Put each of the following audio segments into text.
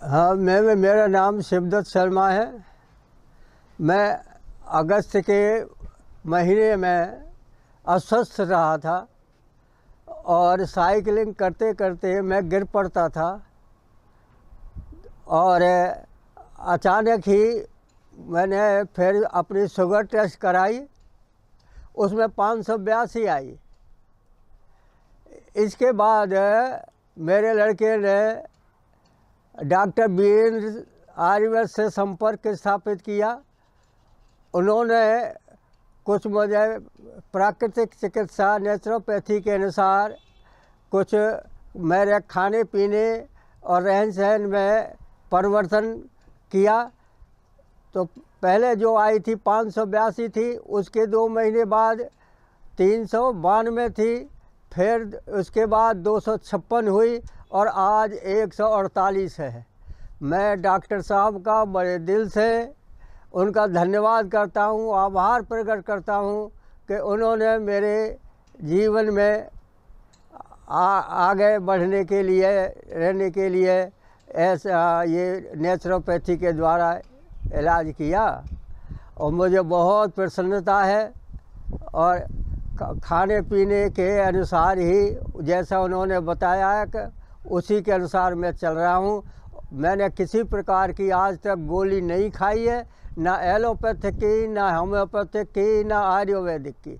हाँ, मेरा नाम शिवदत्त शर्मा है। मैं अगस्त के महीने में अस्वस्थ रहा था और साइकिलिंग करते करते मैं गिर पड़ता था और अचानक ही मैंने फिर अपनी शुगर टेस्ट कराई, उसमें 582 आई। इसके बाद मेरे लड़के ने डॉक्टर वीरेंद्र आर्यवैद्य से संपर्क स्थापित किया। उन्होंने कुछ मुझे प्राकृतिक चिकित्सा नेचुरोपैथी के अनुसार कुछ मेरे खाने पीने और रहन सहन में परिवर्तन किया। तो पहले जो आई थी 582 थी, उसके 2 महीने बाद 392 थी, फिर उसके बाद 256 हुई और आज 148 है। मैं डॉक्टर साहब का बड़े दिल से उनका धन्यवाद करता हूँ, आभार प्रकट करता हूँ कि उन्होंने मेरे जीवन में आगे बढ़ने के लिए, रहने के लिए ऐसा ये नेचुरोपैथी के द्वारा इलाज किया और मुझे बहुत प्रसन्नता है। और खाने पीने के अनुसार ही जैसा उन्होंने बताया है कि उसी के अनुसार मैं चल रहा हूँ। मैंने किसी प्रकार की आज तक गोली नहीं खाई है, ना एलोपैथिक की, ना होम्योपैथिक की, ना आयुर्वेदिक की।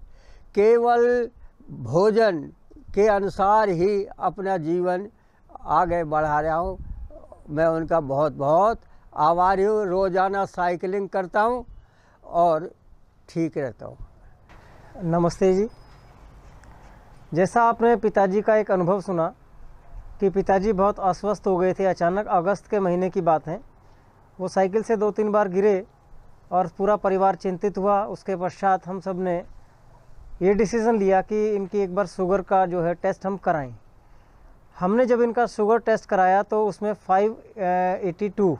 केवल भोजन के अनुसार ही अपना जीवन आगे बढ़ा रहा हूँ। मैं उनका बहुत बहुत आभारी हूँ। रोज़ाना साइकिलिंग करता हूँ और ठीक रहता हूँ। नमस्ते जी। जैसा आपने पिताजी का एक अनुभव सुना कि पिताजी बहुत अस्वस्थ हो गए थे, अचानक अगस्त के महीने की बात है। वो साइकिल से 2-3 बार गिरे और पूरा परिवार चिंतित हुआ। उसके पश्चात हम सब ने ये डिसीज़न लिया कि इनकी एक बार शुगर का जो है टेस्ट हम कराएं। हमने जब इनका शुगर टेस्ट कराया तो उसमें 582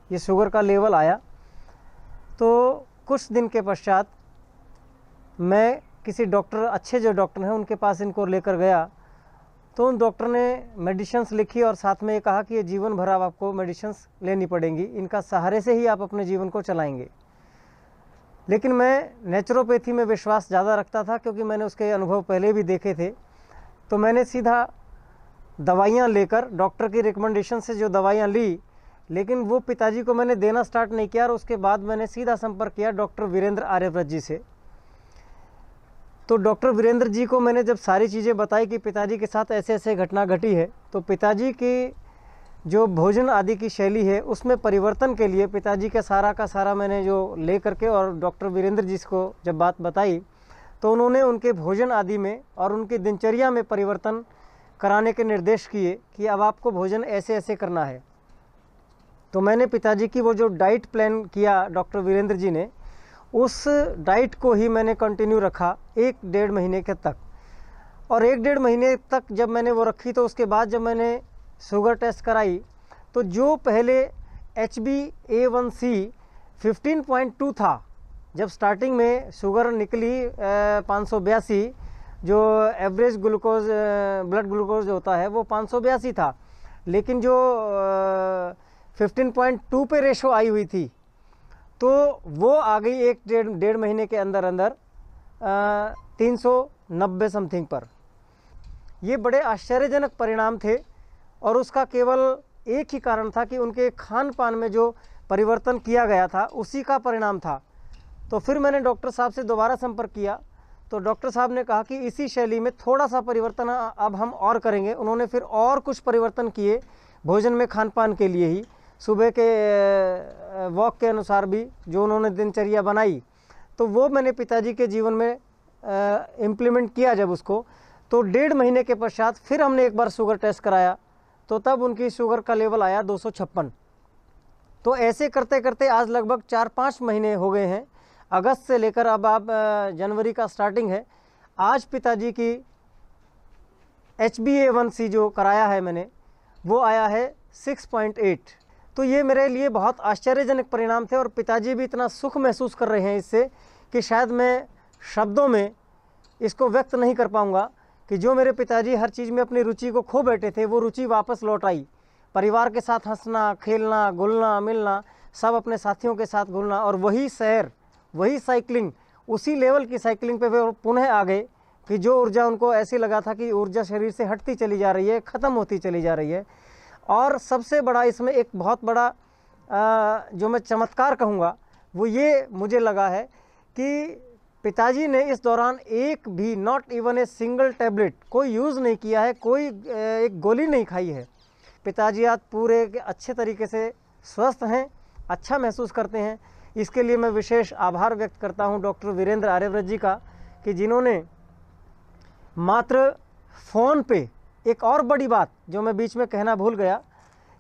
ये शुगर का लेवल आया। तो कुछ दिन के पश्चात मैं किसी डॉक्टर, अच्छे जो डॉक्टर हैं उनके पास इनको लेकर गया। तो उन डॉक्टर ने मेडिसिन्स लिखी और साथ में ये कहा कि ये जीवन भर अब आपको मेडिसिन्स लेनी पड़ेंगी, इनका सहारे से ही आप अपने जीवन को चलाएंगे। लेकिन मैं नेचुरोपैथी में विश्वास ज़्यादा रखता था क्योंकि मैंने उसके अनुभव पहले भी देखे थे। तो मैंने सीधा दवाइयाँ लेकर डॉक्टर की रिकमेंडेशन से जो दवाइयाँ ली, लेकिन वो पिताजी को मैंने देना स्टार्ट नहीं किया। और उसके बाद मैंने सीधा संपर्क किया डॉक्टर वीरेंद्र आर्यवैद्य जी से। तो डॉक्टर वीरेंद्र जी को मैंने जब सारी चीज़ें बताई कि पिताजी के साथ ऐसे ऐसे घटना घटी है, तो पिताजी की जो भोजन आदि की शैली है उसमें परिवर्तन के लिए पिताजी का सारा मैंने जो ले करके और डॉक्टर वीरेंद्र जी को जब बात बताई तो उन्होंने उनके भोजन आदि में और उनकी दिनचर्या में परिवर्तन कराने के निर्देश किए कि अब आपको भोजन ऐसे ऐसे करना है। तो मैंने पिताजी की वो जो डाइट प्लान किया डॉक्टर वीरेंद्र जी ने, उस डाइट को ही मैंने कंटिन्यू रखा 1-1.5 महीने के तक। और 1-1.5 महीने तक जब मैंने वो रखी तो उसके बाद जब मैंने शुगर टेस्ट कराई तो जो पहले HbA1c 15.2 था, जब स्टार्टिंग में शुगर निकली 582, जो एवरेज ग्लूकोज ब्लड ग्लूकोज होता है वो 582 था, लेकिन जो 15.2 पे रेशो आई हुई थी तो वो आ गई 1-1.5 महीने के अंदर 390 समथिंग पर। ये बड़े आश्चर्यजनक परिणाम थे और उसका केवल एक ही कारण था कि उनके खान पान में जो परिवर्तन किया गया था उसी का परिणाम था। तो फिर मैंने डॉक्टर साहब से दोबारा संपर्क किया तो डॉक्टर साहब ने कहा कि इसी शैली में थोड़ा सा परिवर्तन अब हम और करेंगे। उन्होंने फिर और कुछ परिवर्तन किए भोजन में, खान पान के लिए ही, सुबह के वॉक के अनुसार भी जो उन्होंने दिनचर्या बनाई, तो वो मैंने पिताजी के जीवन में इम्प्लीमेंट किया। जब उसको तो 1.5 महीने के पश्चात फिर हमने एक बार शुगर टेस्ट कराया तो तब उनकी शुगर का लेवल आया 256। तो ऐसे करते करते आज लगभग 4-5 महीने हो गए हैं, अगस्त से लेकर अब आप जनवरी का स्टार्टिंग है। आज पिताजी की HbA1c जो कराया है मैंने वो आया है 6.8। तो ये मेरे लिए बहुत आश्चर्यजनक परिणाम थे और पिताजी भी इतना सुख महसूस कर रहे हैं इससे कि शायद मैं शब्दों में इसको व्यक्त नहीं कर पाऊँगा कि जो मेरे पिताजी हर चीज़ में अपनी रुचि को खो बैठे थे वो रुचि वापस लौट आई। परिवार के साथ हंसना, खेलना, घुलना मिलना, सब अपने साथियों के साथ घुलना, और वही सैर, वही साइकिलिंग, उसी लेवल की साइकिलिंग पे वे पुनः आ गए कि जो ऊर्जा उनको ऐसे लगा था कि ऊर्जा शरीर से हटती चली जा रही है, ख़त्म होती चली जा रही है। और सबसे बड़ा इसमें एक बहुत बड़ा जो मैं चमत्कार कहूँगा वो ये मुझे लगा है कि पिताजी ने इस दौरान एक भी, not even a single tablet, कोई यूज़ नहीं किया है, कोई एक गोली नहीं खाई है। पिताजी आज पूरे अच्छे तरीके से स्वस्थ हैं, अच्छा महसूस करते हैं। इसके लिए मैं विशेष आभार व्यक्त करता हूं डॉक्टर वीरेंद्र आर्यव्रत जी का, कि जिन्होंने मात्र फ़ोन पे, एक और बड़ी बात जो मैं बीच में कहना भूल गया,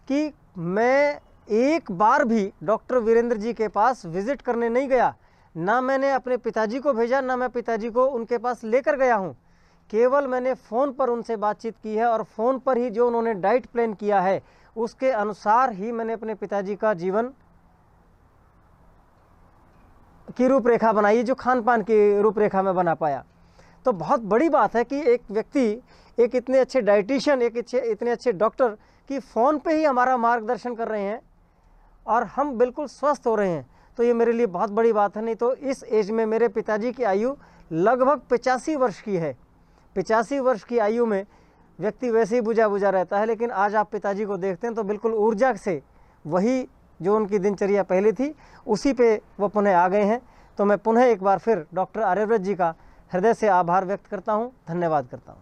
कि मैं एक बार भी डॉक्टर वीरेंद्र जी के पास विज़िट करने नहीं गया, ना मैंने अपने पिताजी को भेजा, ना मैं पिताजी को उनके पास लेकर गया हूँ। केवल मैंने फ़ोन पर उनसे बातचीत की है, और फ़ोन पर ही जो उन्होंने डाइट प्लान किया है उसके अनुसार ही मैंने अपने पिताजी का जीवन की रूपरेखा बनाई, जो खान पान की रूपरेखा में बना पाया। तो बहुत बड़ी बात है कि एक व्यक्ति, एक इतने अच्छे डाइटिशियन, एक इतने अच्छे डॉक्टर की फ़ोन पे ही हमारा मार्गदर्शन कर रहे हैं और हम बिल्कुल स्वस्थ हो रहे हैं। तो ये मेरे लिए बहुत बड़ी बात है। नहीं तो इस एज में मेरे पिताजी की आयु लगभग 85 वर्ष की है। 85 वर्ष की आयु में व्यक्ति वैसे ही बुझा बुझा रहता है, लेकिन आज आप पिताजी को देखते हैं तो बिल्कुल ऊर्जा से वही जो उनकी दिनचर्या पहले थी उसी पे वो पुनः आ गए हैं। तो मैं पुनः एक बार फिर डॉक्टर आर्यव्रत जी का हृदय से आभार व्यक्त करता हूँ, धन्यवाद करता हूँ।